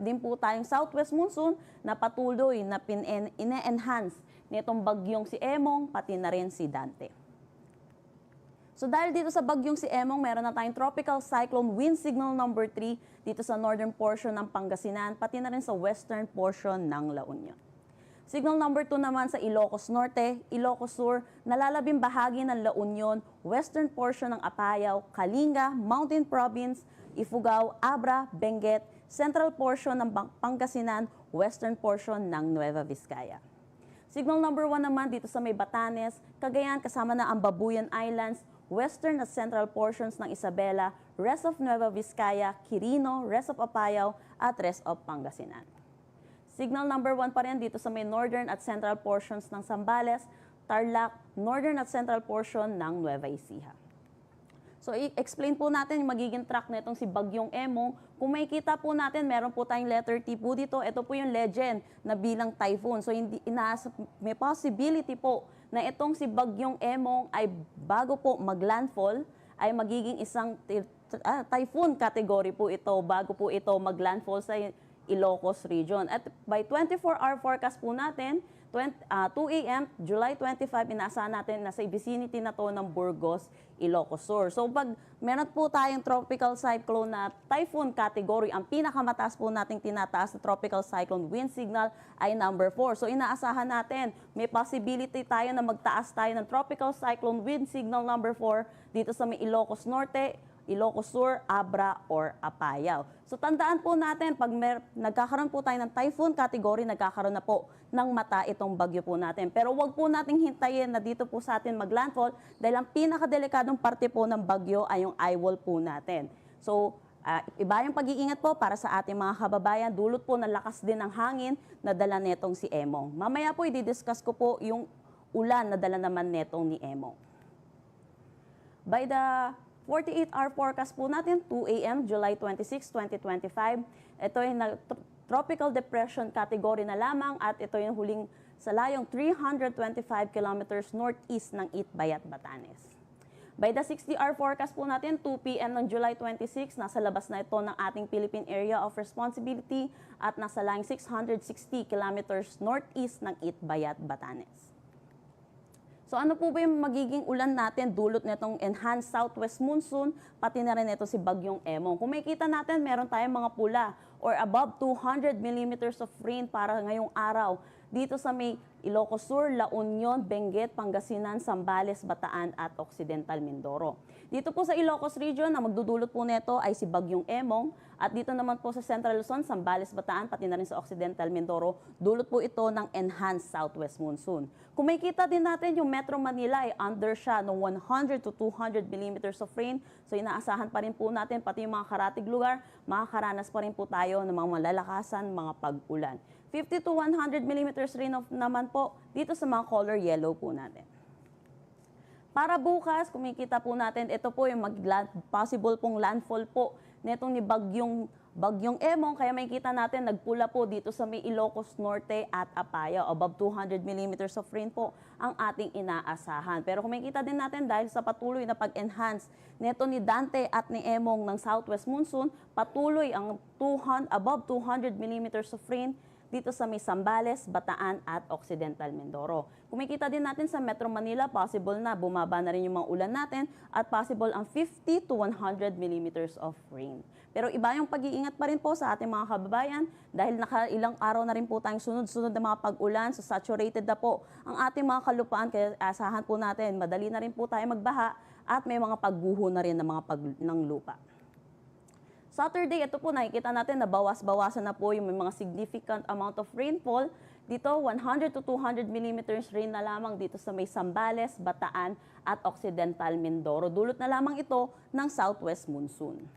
din po tayong southwest monsoon na patuloy na ine-enhance nitong bagyong si Emong, pati na rin si Dante. So dahil dito sa bagyong si Emong, meron na tayong tropical cyclone wind signal number 3 dito sa northern portion ng Pangasinan, pati na rin sa western portion ng La Union. Signal number 2 naman sa Ilocos Norte, Ilocos Sur, nalalabing bahagi ng La Union, western portion ng Apayao, Kalinga, Mountain Province, Ifugao, Abra, Benguet, central portion ng Pangasinan, western portion ng Nueva Vizcaya. Signal number 1 naman dito sa may Batanes, Cagayan kasama na ang Babuyan Islands, western at central portions ng Isabela, rest of Nueva Vizcaya, Quirino, rest of Apayao, at rest of Pangasinan. Signal number 1 pa rin dito sa may northern at central portions ng Zambales, Tarlac, northern at central portion ng Nueva Ecija. So i-explain po natin yung magiging track na itong si Bagyong Emong. Kung makikita po natin, meron po tayong letter T po dito. Ito po yung legend na bilang typhoon. So may possibility po na itong si Bagyong Emong ay bago po maglandfall, ay magiging isang typhoon category po ito bago po ito maglandfall sa Ilocos region. At by 24-hour forecast po natin, 2 a.m. July 25, inaasahan natin na sa vicinity na to ng Burgos, Ilocos Sur. So pag meron po tayong tropical cyclone na typhoon category, ang pinakamataas po nating tinataas na tropical cyclone wind signal ay number 4. So inaasahan natin, may possibility tayo na magtaas tayo ng tropical cyclone wind signal number 4 dito sa may Ilocos Norte, Ilocos Sur, Abra, or Apayao. So tandaan po natin, pag nagkakaroon po tayo ng typhoon category, nagkakaroon na po ng mata itong bagyo po natin. Pero wag po nating hintayin na dito po sa atin maglandfall dahil ang pinakadelikadong parte po ng bagyo ay yung eye wall po natin. So iba yung pag-iingat po para sa ating mga kababayan, dulot po ng lakas din ng hangin na dala netong si Emong. Mamaya po i-discuss ko po yung ulan na dala naman netong ni Emong. By the 48-hour forecast po natin, 2 a.m. July 26, 2025. Ito ay tropical depression category na lamang at ito yung huling sa layong 325 kilometers northeast ng Itbayat, Batanes. By the 60-hour forecast po natin, 2 p.m. ng July 26, nasa labas na ito ng ating Philippine Area of Responsibility at nasa layong 660 kilometers northeast ng Itbayat, Batanes. So ano po ba yung magiging ulan natin dulot nitong enhanced southwest monsoon, pati na rin ito si Bagyong Emong. Kung makikita natin, meron tayong mga pula or above 200 millimeters of rain para ngayong araw dito sa may Ilocos Sur, La Union, Benguet, Pangasinan, Zambales, Bataan at Occidental Mindoro. Dito po sa Ilocos region, ang magdudulot po nito ay si Bagyong Emong at dito naman po sa Central Luzon, Zambales, Bataan, pati na rin sa Occidental Mindoro, dulot po ito ng enhanced southwest monsoon. Kung makikita din natin yung Metro Manila ay under siya ng 100 to 200 millimeters of rain. So inaasahan pa rin po natin, pati yung mga karatig lugar, makakaranas pa rin po tayo ng mga malalakasan, mga pag-ulan. 50 to 100 millimeters rain naman po dito sa mga color yellow po natin. Para bukas, kumikita po natin, ito po yung possible pong landfall po netong ni Bagyong Emong. Kaya makikita natin, nagpula po dito sa may Ilocos Norte at Apayao. Above 200 millimeters of rain po ang ating inaasahan. Pero kung makikita din natin, dahil sa patuloy na pag-enhance neto ni Dante at ni Emong ng southwest monsoon, patuloy ang above 200 millimeters of rain dito sa may Zambales, Bataan at Occidental Mindoro. Kung makikita din natin sa Metro Manila, possible na bumaba na rin yung mga ulan natin at possible ang 50 to 100 millimeters of rain. Pero iba yung pag-iingat pa rin po sa ating mga kababayan dahil nakailang araw na rin po tayong sunod-sunod na mga pag-ulan, so saturated na po ang ating mga kalupaan, kaya asahan po natin, madali na rin po tayo magbaha at may mga pagguho na rin ng lupa. Saturday, ito po nakikita natin na bawas-bawasan na po yung may mga significant amount of rainfall. Dito, 100 to 200 millimeters rain na lamang dito sa may Zambales, Bataan at Occidental Mindoro. Dulot na lamang ito ng southwest monsoon.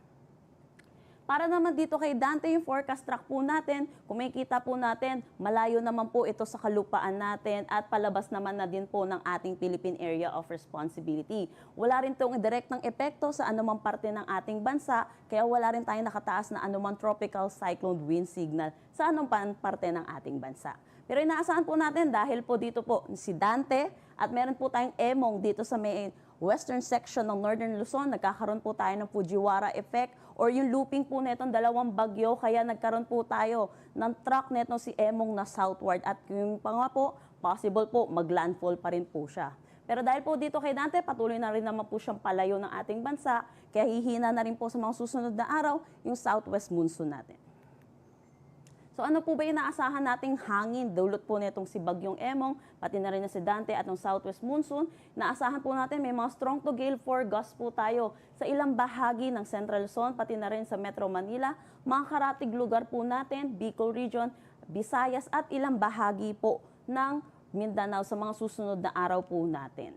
Para naman dito kay Dante, yung forecast track po natin, kung makikita po natin, malayo naman po ito sa kalupaan natin at palabas naman na din po ng ating Philippine Area of Responsibility. Wala rin itong direktang epekto sa anumang parte ng ating bansa, kaya wala rin tayong nakataas na anumang tropical cyclone wind signal sa anumang parte ng ating bansa. Pero inaasahan po natin dahil po dito po si Dante at meron po tayong Emong dito sa may western section ng Northern Luzon, nagkakaroon po tayo ng Fujiwara effect or yung looping po netong dalawang bagyo, kaya nagkaroon po tayo ng track netong si Emong na southward at yung pa nga po, possible po maglandfall pa rin po siya. Pero dahil po dito kay Dante, patuloy na rin naman po siyang palayo ng ating bansa, kaya hihina na rin po sa mga susunod na araw yung southwest monsoon natin. So ano po ba yung inaasahan nating hangin? Dulot po nitong si Bagyong Emong, pati na rin na si Dante at ng southwest monsoon. Naasahan po natin may mga strong to gale 4 gusts po tayo sa ilang bahagi ng Central Luzon, pati na rin sa Metro Manila, mga karatig lugar po natin, Bicol Region, Visayas at ilang bahagi po ng Mindanao sa mga susunod na araw po natin.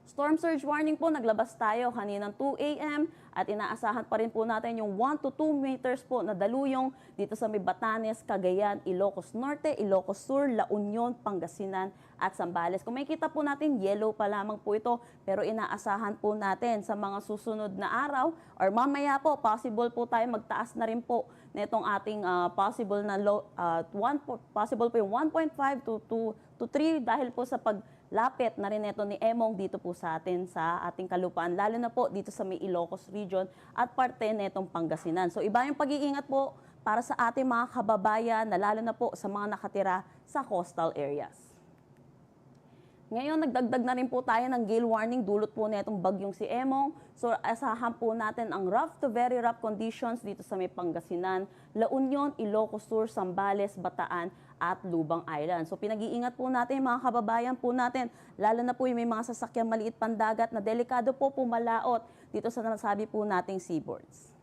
Storm surge warning po, naglabas tayo kaninang 2 a.m. at inaasahan pa rin po natin yung 1 to 2 meters po na daluyong dito sa may Batanes, Cagayan, Ilocos Norte, Ilocos Sur, La Union, Pangasinan at Zambales. Kung makikita po natin, yellow pa lamang po ito, pero inaasahan po natin sa mga susunod na araw or mamaya po, possible po tayo magtaas na rin po nitong ating possible na low, possible po yung 1.5 to 3 dahil po sa paglapit na rin ito ni Emong dito po sa atin sa ating kalupaan, lalo na po dito sa may Ilocos Region at parte nitong Pangasinan. So iba yung pag-iingat po para sa ating mga kababayan na lalo na po sa mga nakatira sa coastal areas. Ngayon, nagdagdag na rin po tayo ng gale warning dulot po na itong bagyong si Emong. So, asahan po natin ang rough to very rough conditions dito sa may Pangasinan, La Union, Ilocos Sur, Zambales, Bataan at Lubang Island. So, pinag-iingat po natin mga kababayan po natin, lalo na po yung may mga sasakyang maliit pandagat na delikado po pumalaot dito sa nasabi po nating seaboards.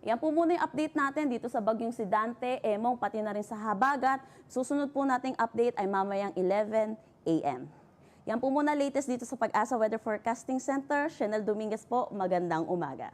Yan po muna yung update natin dito sa bagyong si Dante, Emong, pati na rin sa habagat. Susunod po nating update ay mamayang 11 a.m. Yan po muna latest dito sa Pag-asa Weather Forecasting Center. Chanel Dominguez po, magandang umaga.